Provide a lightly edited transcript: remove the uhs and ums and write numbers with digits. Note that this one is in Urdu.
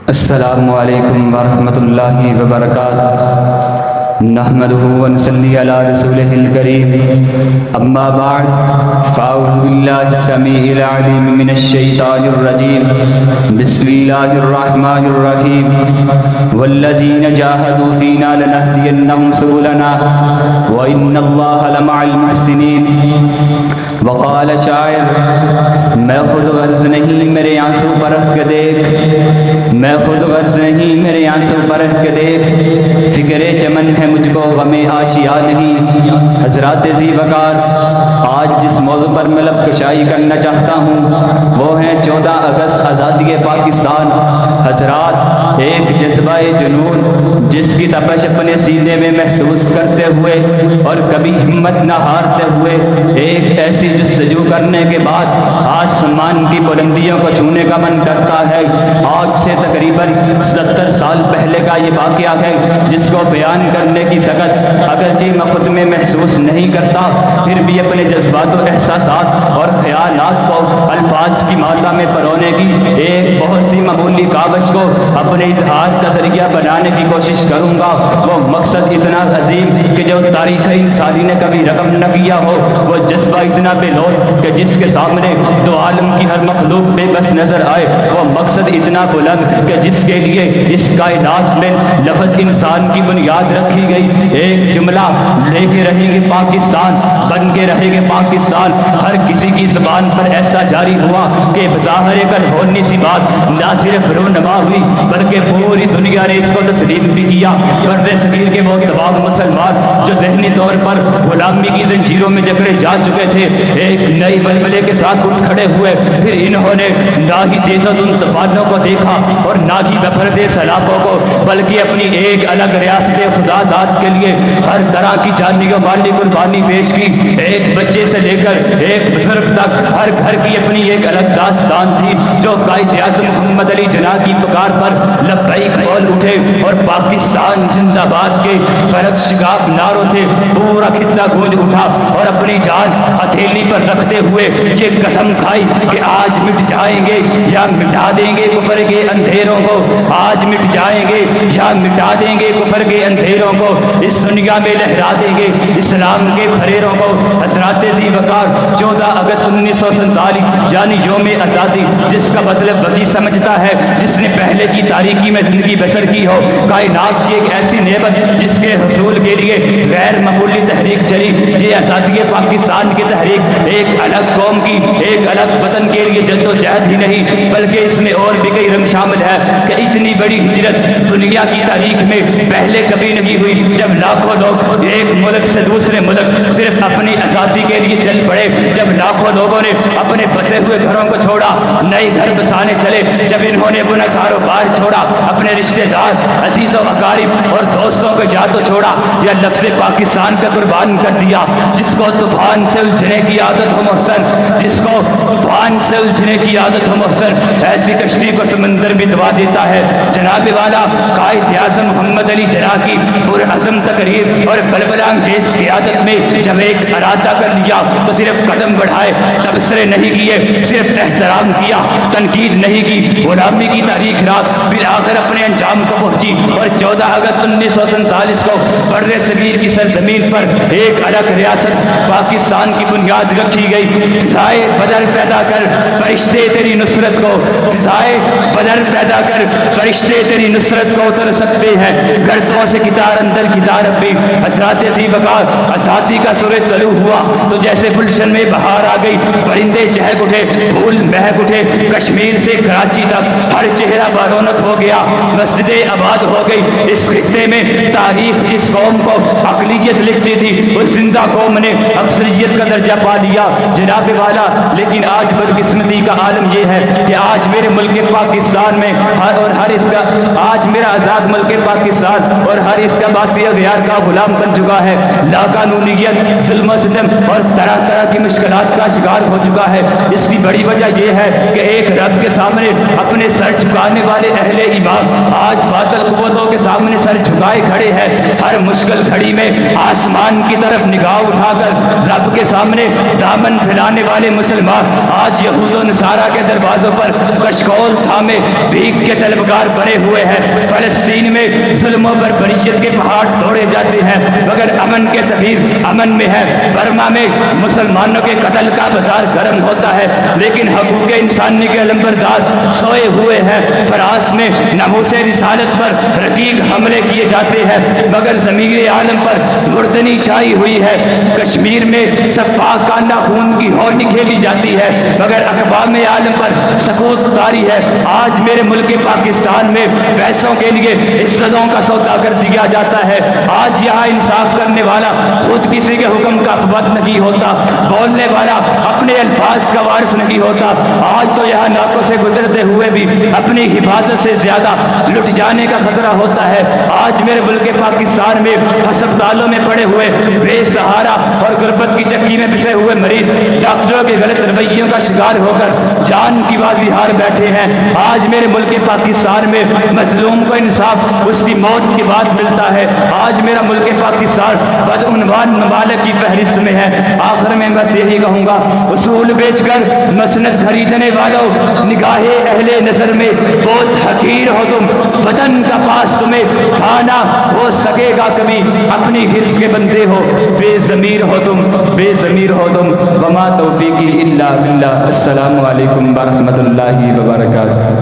السلام علیکم ورحمۃ اللہ وبرکاتہ۔ نحمدہ ونصلی علی رسولہ الکریم، اما بعد فاعوذ باللہ السمیع العلیم من الشیطان الرجیم، بسم اللہ الرحمن الرحیم، والذین جاہدوا فینا لنہدینہم سبلنا وإن اللہ لمع المحسنین۔ وقال شاعر، میں خود غرض نہیں میرے آنسو پرکھ کے دیکھ، میں خود غرض نہیں میرے آنسو پرکھ کے دیکھ، فکر چمن ہے مجھ کو غم آشیاء نہیں۔ حضرات ذی وقار، آج جس موضوع پر میں لب کشائی کرنا چاہتا ہوں وہ ہے 14 اگست آزادی پاکستان۔ حضرات، ایک جذبہ جنون جس کی تپش اپنے سینے میں محسوس کرتے ہوئے اور کبھی ہمت نہ ہارتے ہوئے، ایک ایسی جستجو کرنے کے بعد آسمان کی بلندیوں کو چھونے کا من کرتا ہے۔ آج سے تقریباً 70 سال پہلے کا یہ واقعہ ہے جس کو بیان کرنے کی سکت اگرچہ میں خود میں محسوس نہیں کرتا، پھر بھی اپنے جذبات و احساسات اور خیالات کو الفاظ کی مالا میں پرونے کی ایک بہت سی معمولی کاغذ کو اپنے اظہار کا ذریعہ بنانے کی کوشش کروں گا۔ وہ مقصد اتنا عظیم کہ جو تاریخ انسانی نے کبھی رقم نہ کیا ہو، وہ جذبہ اتنا بے لوث کہ جس کے سامنے دو عالم کی ہر مخلوق بے بس نظر آئے، وہ مقصد اتنا بلند کہ جس کے لیے اس کائنات میں لفظ انسان کی بنیاد رکھی گئی۔ ایک جملہ لے کے رہیں گے پاکستان، بن کے رہے گے پاکستان، ہر کسی کی زبان پر ایسا جاری ہوا کہ بظاہر کل ہونی سی بات نہ صرف رونما ہوئی بلکہ پوری دنیا نے اس کو تسلیم بھی کیا۔ برِ صغیر کے وہ تمام مسلمان جو ذہنی طور پر غلامی کی زنجیروں میں جکڑے جا چکے تھے، ایک نئی بلبلے کے ساتھ اٹھ کھڑے ہوئے۔ پھر انہوں نے نہ ہی تیز طوفانوں کو دیکھا اور نہ ہی گفرتے سیلابوں کو، بلکہ اپنی ایک الگ ریاست خدا داد کے لیے ہر طرح کی جانی و مالی قربانی پیش کی۔ ایک بچے سے لے کر ایک بزرگ تک ہر گھر کی اپنی ایک الگ داستان تھی، جو قائد اعظم محمد علی جناح کی پکار پر لبیک بول اٹھے اور پاکستان زندہ باد کے فرق شگاف نعروں سے پورا خطہ گونج اٹھا اور اپنی جان ہتھیلی پر رکھتے ہوئے یہ قسم کھائی کہ آج مٹ جائیں گے یا مٹا دیں گے کفر کے اندھیروں کو، آج مٹ جائیں گے یا مٹا دیں گے کفر کے اندھیروں کو، اس دنیا میں لہرا دیں گے اسلام کے پھریروں کو۔ حضرات ذی وقار، 14 اگست 1947 یعنی یوم آزادی، جس کا مطلب وہی سمجھتا ہے جس نے پہلے کی تاریکی میں زندگی بسر کی ہو۔ کائنات کی ایک ایسی نعمت جس کے حصول کے لیے غیر معمولی تحریک چلی، یہ آزادی پاکستان کی تحریک ایک الگ قوم کی، ایک الگ وطن کے لیے جد و جہد ہی نہیں بلکہ اس میں اور بھی کئی رنگ شامل ہے کہ اتنی بڑی ہجرت دنیا کی تاریخ میں پہلے کبھی نہیں ہوئی، جب لاکھوں لوگ ایک ملک سے دوسرے ملک صرف اپنی آزادی کے لیے چل پڑے، جب لاکھوں لوگوں نے اپنے بسے ہوئے گھروں کو چھوڑا، نئے گھر بسانے چلے، جب انہوں نے اپنا کاروبار چھوڑا، اپنے رشتہ دار عزیز و اقارب اور دوستوں کو یا تو چھوڑا یا لفظ پاکستان سے قربان کر دیا۔ جس کو طوفان سے الجھنے کی عادت ہو محسن، جس کو طوفان سے الجھنے کی عادت ہو محسن، ایسی کشتی کو سمندر بھی دبا دیتا ہے۔ جناب والا قائد اعظم محمد علی جناح کی پرعزم تقریر اور بلبلہ انگیز قیادت میں جب ایک ارادہ کر لیا تو صرف قدم بڑھائے، تبصرے نہیں کیے، صرف احترام کیا، تنقید نہیں کی۔ غلامی کی تاریخ رات بالآخر اپنے انجام کو پہنچی اور 14 اگست 1947 کو برِ صغیر کی سرزمین پر ایک الگ ریاست پاکستان کی بنیاد رکھی گئی۔ فضائے بدر پیدا کر فرشتے تیری نصرت کو، فضائے بدر پیدا کر فرشتے تیری نصرت کو اتر سکتے ہیں، گردوں سے کتار اندر کتار اب بھی۔ حضرات ذی وقار، آزادی کا سورج طلوع ہوا تو جیسے گلشن میں بہار آ گئی، پرندے چہک اٹھے، پھول مہک اٹھے، کشمیر سے کراچی تک ہر چہرہ بارونق ہو گیا، مسجدیں آباد ہو گئی۔ اس خطے میں تاریخ جس قوم کو اقلیت لکھتی تھی اس زندہ قوم نے اکثریت کا درجہ پا لیا۔ جناب والا، لیکن آج بدقسمتی کا عالم یہ ہے کہ آج میرے ملک پاکستان میں آج میرا آزاد ملک پاکستان اور ہر اس کا باسی اغیار کا غلام بن چکا ہے، لا قانونیت، ظلم و ستم اور طرح طرح کی مشکلات کا شکار ہو چکا ہے۔ اس کی بڑی وجہ یہ ہے کہ ایک رب کے سامنے اپنے اپنے سر جھکانے والے اہل ایمان آج باطل قوتوں کے سامنے سر جھکائے کھڑے ہیں۔ ہر مشکل گھڑی میں آسمان کی طرف نگاہ اٹھا کر رب کے سامنے دامن پھیلانے والے مسلمان آج یہود و نصارہ کے دروازوں پر کشکول تھامے بھیک کے طلبگار بنے ہوئے ہیں۔ فلسطین میں ظلموں پر برشت کے پہاڑ توڑے جاتے ہیں مگر امن کے سفیر امن میں ہے۔ برما میں مسلمانوں کے قتل کا بازار گرم ہوتا ہے لیکن حقوق انسانی کے علمبردار سوئے ہوئے ہیں۔ فراس میں ناموس رسالت پر رقیق حملے کیے جاتے ہیں مگر ضمیر عالم پر مردنی چھائی ہوئی ہے۔ کشمیر میں سفاکانہ خون کی ہولی کھیلی جاتی ہے مگر اقوام عالم پر سکوت طاری ہے۔ آج میرے ملک پاکستان میں پیسوں کے لیے عزتوں کا سودا کر دیا جاتا ہے۔ آج یہاں انصاف کرنے والا خود کسی کے حکم کا پابند نہیں ہوتا، بولنے والا اپنے الفاظ کا وارث نہیں ہوتا۔ آج تو یہاں ناکوں سے گزرتے ہوئے بھی اپنی حفاظت سے زیادہ لٹ جانے کا خطرہ ہوتا ہے۔ آج میرے ملک پاکستان میں ہسپتالوں میں پڑے ہوئے بے سہارا اور غربت کی چکی میں پسے ہوئے مریض ڈاکٹروں کے غلط رویوں کا شکار ہو کر جان کی بازی ہار بیٹھے ہیں۔ آج میرے ملک پاکستان میں مظلوم کو انصاف اس کی موت کے بعد ملتا ہے۔ آج میرا ملک پاکستان بدعنوان ممالک کی فہرست میں ہے۔ آخر میں بس یہی کہوں گا، اصول بیچ کر مسند خریدنے والوں نگاہ اہل نظر میں بہت حقیر ہو تم، وطن کا پاس تمہیں تھانا ہو سکے گا کبھی، اپنی حرص کے بندے ہو، بے ضمیر ہو تم، بے ضمیر ہو تم۔ وما توفیقی الا باللہ۔ السلام علیکم ورحمۃ اللہ وبرکاتہ۔